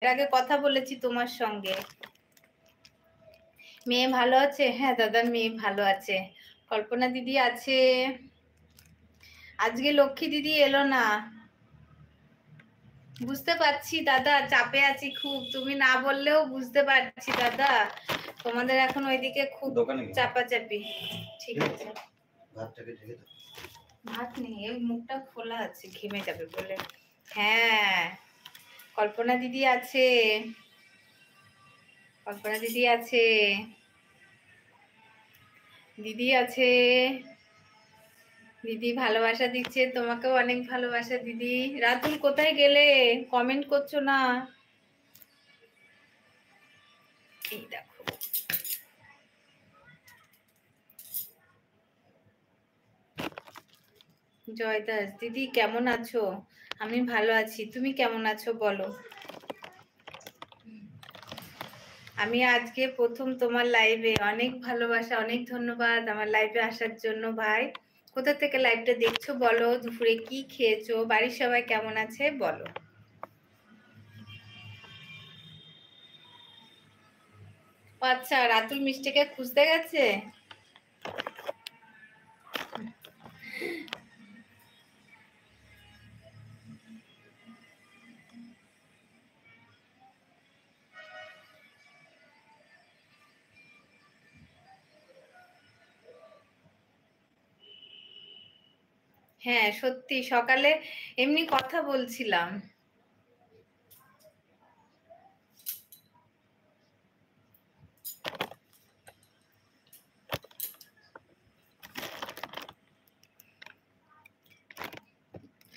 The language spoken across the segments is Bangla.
এর আগে কথা বলেছি তোমার সঙ্গে। মেয়ে ভালো আছে? হ্যাঁ দাদা, মেয়ে ভালো আছে। কল্পনা দিদি আছে। আজকে লক্ষ্মী দিদি এলো না। বুঝতে পারছি দাদা, চাপে আছি খুব। তুমি না বললেও বুঝতে পারছি দাদা, তোমাদের এখন ওইদিকে খুব চাপাচাপি। ঠিক আছে, ভাত নেই, এই মুখটা খোলা আছে, ঘেমে যাবে বলে। হ্যাঁ, কল্পনা দিদি আছে, কল্পনা দিদি আছে, দিদি আছে। দিদি ভালোবাসা দিচ্ছে, তোমাকেও অনেক ভালোবাসা দিদি। রাতুল কোথায় গেলে? কমেন্ট করছো না। এই দেখো, জয় দাস দিদি কেমন আছো? আমি ভালো আছি, তুমি কেমন আছো বলো। আমি আজকে প্রথম তোমার লাইভে, অনেক ভালোবাসা, অনেক ধন্যবাদ আমার লাইভে আসার জন্য ভাই। কোথা থেকে লাইভটা দেখছো বলো, দুপুরে কি খেয়েছো, বাড়ির সবাই কেমন আছে বলো। আচ্ছা, রাতুল মিষ্টিকে খুঁজতে গেছে। হ্যাঁ সত্যি, সকালে এমনি কথা বলছিলাম।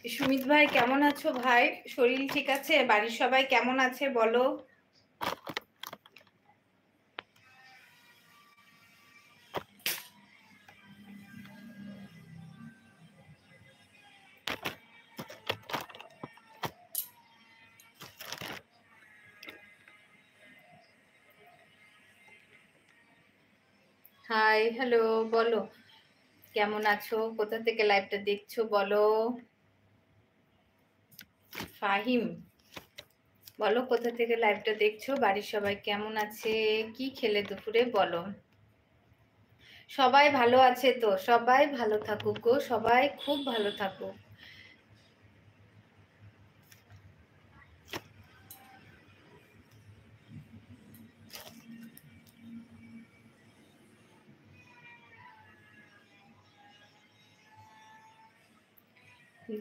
সুমিত ভাই কেমন আছো ভাই? শরীর ঠিক আছে? বাড়ির সবাই কেমন আছে বলো। হাই হ্যালো, বলো কেমন আছো, কোথা থেকে লাইভটা দেখছো বলো। ফাহিম, বলো কোথা থেকে লাইভটা দেখছো, বাড়ির সবাই কেমন আছে, কি খেলে দুপুরে বলো। সবাই ভালো আছে তো, সবাই ভালো থাকুক গো, সবাই খুব ভালো থাকুক।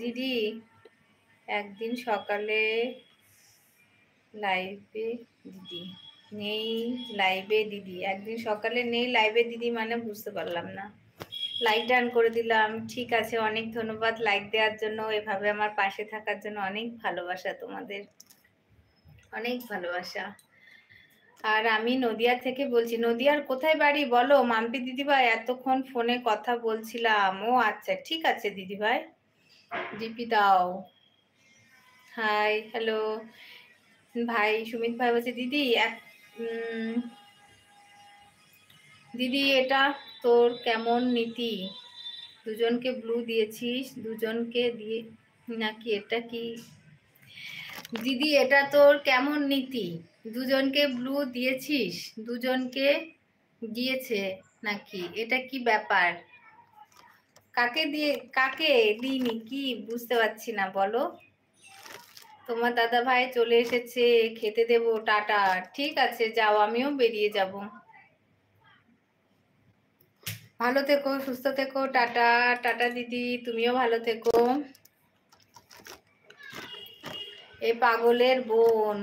দিদি একদিন সকালে লাইভে দিদি নেই, লাইভে দিদি একদিন সকালে নেই লাইভে দিদি, মানে বুঝতে পারলাম না। লাইক ডান করে দিলাম, ঠিক আছে, অনেক ধন্যবাদ লাইক দেওয়ার জন্য, এভাবে আমার পাশে থাকার জন্য অনেক ভালোবাসা তোমাদের, অনেক ভালোবাসা। আর আমি নদিয়া থেকে বলছি। নদিয়ার কোথায় বাড়ি বলো মাম্পি দিদিভাই? এতক্ষণ ফোনে কথা বলছিলাম। ও আচ্ছা, ঠিক আছে দিদিভাই, ডিপি দাও। হাই হ্যালো ভাই। সুমিত ভাই বলছে দিদি দিদি এটা তোর কেমন নীতি, দুজনকে ব্লু দিয়েছিস, দুজনকে দিয়ে নাকি, এটা কি দিদি, এটা তোর কেমন নীতি, দুজনকে ব্লু দিয়েছিস, দুজনকে দিয়েছে নাকি, এটা কি ব্যাপার, কাকে দিয়ে কাকে দিইনি কি বুঝতে পারছি না বলো। তোমার দাদা ভাই চলে এসেছে, খেতে দেব, টাটা। ঠিক আছে যাও, আমিও বেরিয়ে যাব। ভালো থেকো, সুস্থ থেকো, টাটা। টাটা দিদি, তুমিও ভালো থেকো। এ পাগলের বোন,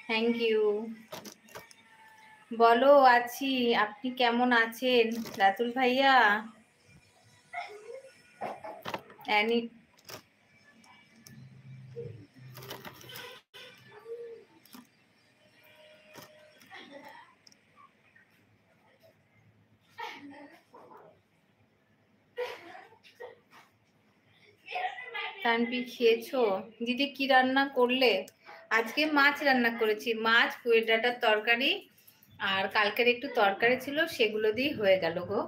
থ্যাংক ইউ। বলো আছি, আপনি কেমন আছেন রাতুল ভাইয়া? অ্যানি তানপি খেয়েছো? দিদি কি রান্না করলে? আজকে মাছ রান্না করেছি, মাছ, পুঁই ডাঁটার তরকারি, আর কালকের একটু তরকারি ছিল, সেগুলো দিয়ে হয়ে গেল গো।